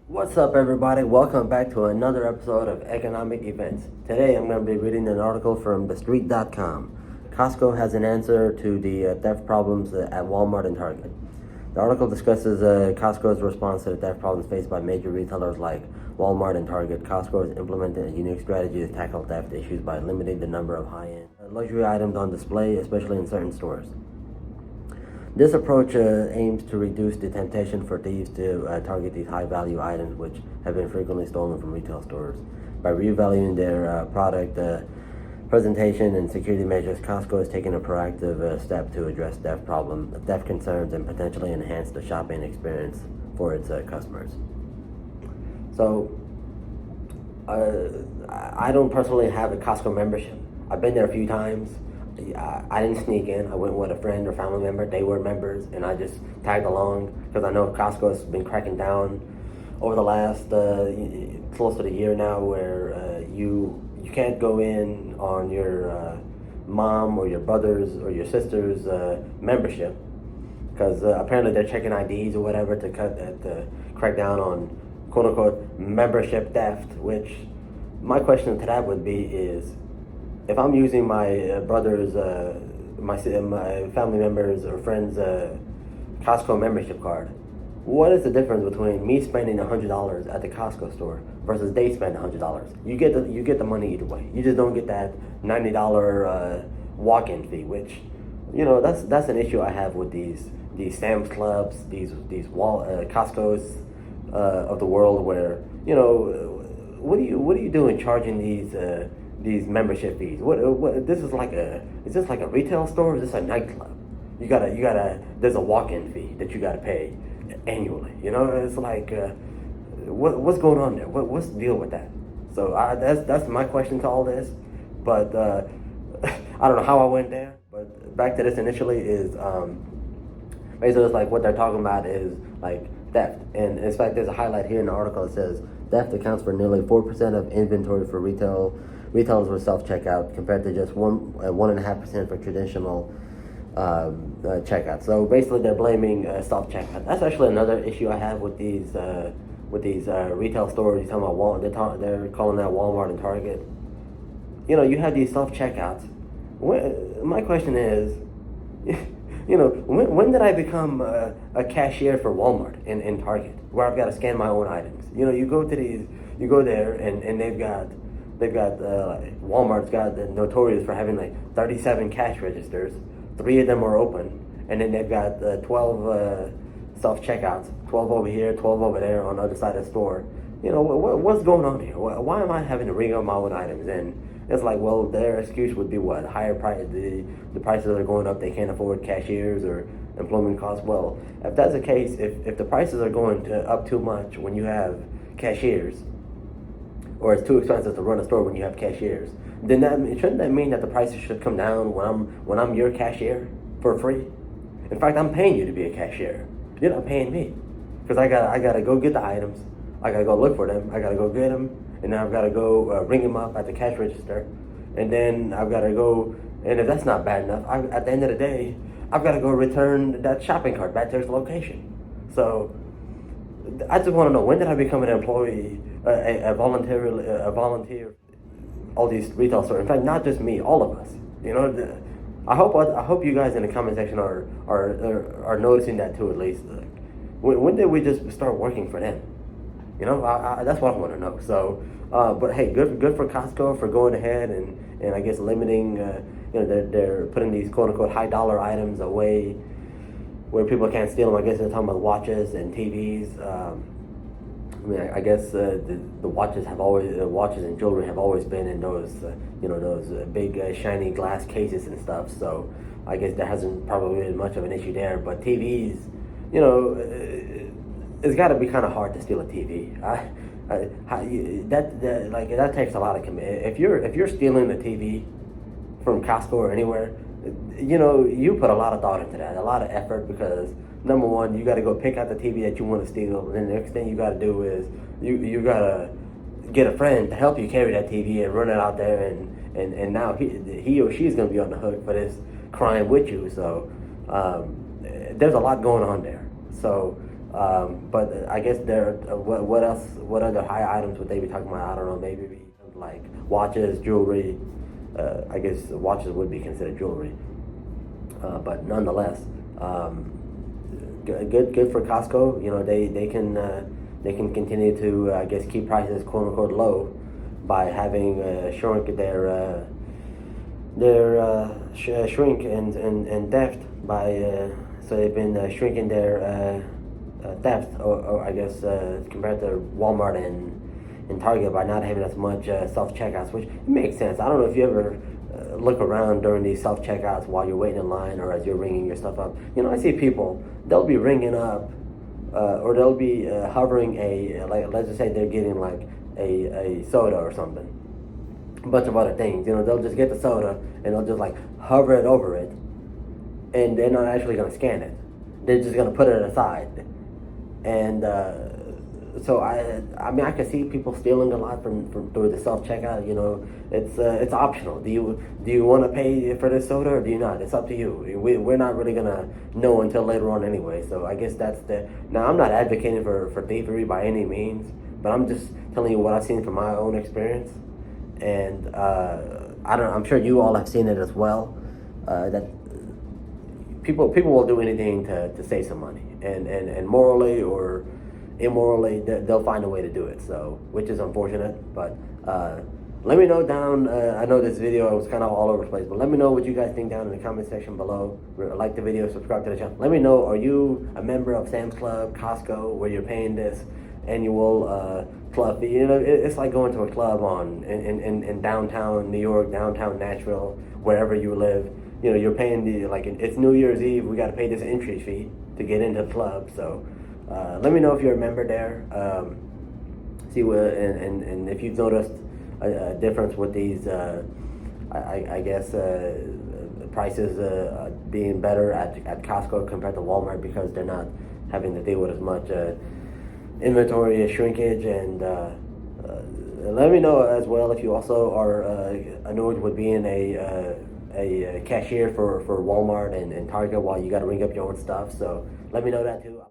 What's up, everybody? Welcome back to another episode of Economic Events. Today, I'm going to be reading an article from TheStreet.com. Costco has an answer to the theft problems at Walmart and Target. The article discusses Costco's response to the theft problems faced by major retailers like Walmart and Target. Costco has implemented a unique strategy to tackle theft issues by limiting the number of high-end luxury items on display, especially in certain stores. This approach aims to reduce the temptation for thieves to target these high-value items, which have been frequently stolen from retail stores. By revaluing their product presentation and security measures, Costco has taken a proactive step to address theft concerns, and potentially enhance the shopping experience for its customers. So, I don't personally have a Costco membership. I've been there a few times. I didn't sneak in. I went with a friend or family member. They were members, and I just tagged along because I know Costco's been cracking down over the last close to the year now, where you can't go in on your mom or your brother's or your sister's membership because apparently they're checking IDs or whatever to crack down on quote unquote membership theft. Which my question to that would be is, if I'm using my brother's, my family members or friends' Costco membership card, what is the difference between me spending $100 at the Costco store versus they spend $100? You get the money either way. You just don't get that $90 walk-in fee, which, that's an issue I have with these Sam's Clubs, these Costco's of the world, where what are you doing charging these membership fees? What this is like is this like a retail store, or is this a nightclub? You gotta there's a walk-in fee that you gotta pay annually. It's like what's going on there? What's the deal with that? So that's my question to all this. But I don't know how I went there. But back to this initially is basically it's like what they're talking about is like theft. And in fact, there's a highlight here in the article that says theft accounts for nearly 4% of inventory for retailers with self-checkout, compared to just 1.5% for traditional checkout. So basically, they're blaming self-checkout. That's actually another issue I have with these retail stores. You're talking about they're calling that Walmart and Target. You have these self-checkouts. My question is, when did I become a cashier for Walmart and Target, where I've got to scan my own items? You go there and they've got Walmart's got the notorious for having like 37 cash registers. 3 of them are open, and then they've got 12 self-checkouts, 12 over here, 12 over there on the other side of the store. What's going on here? Why am I having to ring up my own items? And it's like, well, their excuse would be what? Higher price, the prices are going up, they can't afford cashiers or employment costs. Well, if that's the case, if the prices are going up too much when you have cashiers, or it's too expensive to run a store when you have cashiers, then shouldn't that mean that the prices should come down when I'm your cashier for free? In fact, I'm paying you to be a cashier. You're not paying me, because I gotta go get the items, I gotta go look for them, I gotta go get them, and then I've gotta go ring them up at the cash register, and then I've gotta go. And if that's not bad enough, at the end of the day, I've gotta go return that shopping cart back to its location. So I just want to know, when did I become an employee, a volunteer? All these retail stores. In fact, not just me, all of us. I hope you guys in the comment section are noticing that too, at least. When did we just start working for them? That's what I want to know. So, but hey, good for Costco for going ahead and I guess limiting. They're putting these quote unquote high dollar items away where people can't steal them. I guess they're talking about watches and TVs. I guess the watches and jewelry have always been in those big shiny glass cases and stuff. So I guess there hasn't probably been much of an issue there. But TVs, it's got to be kind of hard to steal a TV. That takes a lot of commitment. If you're stealing the TV from Costco or anywhere, you put a lot of thought into that, a lot of effort, because number one, you got to go pick out the TV that you want to steal, and then the next thing you got to do is you got to get a friend to help you carry that TV and run it out there, and now he or she is going to be on the hook for this crime with you. So there's a lot going on there. So But I guess what else? What other high items would they be talking about? I don't know. Maybe like watches, jewelry. I guess watches would be considered jewelry. But nonetheless, good for Costco. You know, they can continue to I guess keep prices quote unquote low by having shrunk their shrink and theft by so they've been shrinking their theft or I guess compared to Walmart and Target by not having as much self checkouts, which makes sense. I don't know if you ever look around during these self checkouts while you're waiting in line or as you're ringing your stuff up. You know, I see people, they'll be ringing up or they'll be hovering like let's just say they're getting like a soda or something, a bunch of other things. You know, they'll just get the soda and they'll just like hover it over it, and they're not actually going to scan it. They're just going to put it aside, and so I mean I can see people stealing a lot from through the self checkout. You know, it's optional. Do you want to pay for this soda or do you not? It's up to you. We're not really gonna know until later on anyway. So I guess that's the. Now I'm not advocating for thievery by any means, but I'm just telling you what I've seen from my own experience, and I'm sure you all have seen it as well. That people will do anything to save some money, and morally or immorally they'll find a way to do it. So, which is unfortunate, but let me know down. I know this video was kind of all over the place, but let me know what you guys think down in the comment section below. Like the video, subscribe to the channel. Let me know, are you a member of Sam's Club, Costco, where you're paying this annual club fee? You know, it's like going to a club in downtown New York, downtown Nashville, wherever you live. You know, you're paying it's New Year's Eve, we got to pay this entry fee to get into the club. So let me know if you're a member there. See what and if you've noticed a difference with these. I guess prices being better at Costco compared to Walmart because they're not having to deal with as much inventory shrinkage. And let me know as well if you also are annoyed with being a cashier for Walmart and Target while you got to ring up your own stuff. So let me know that too.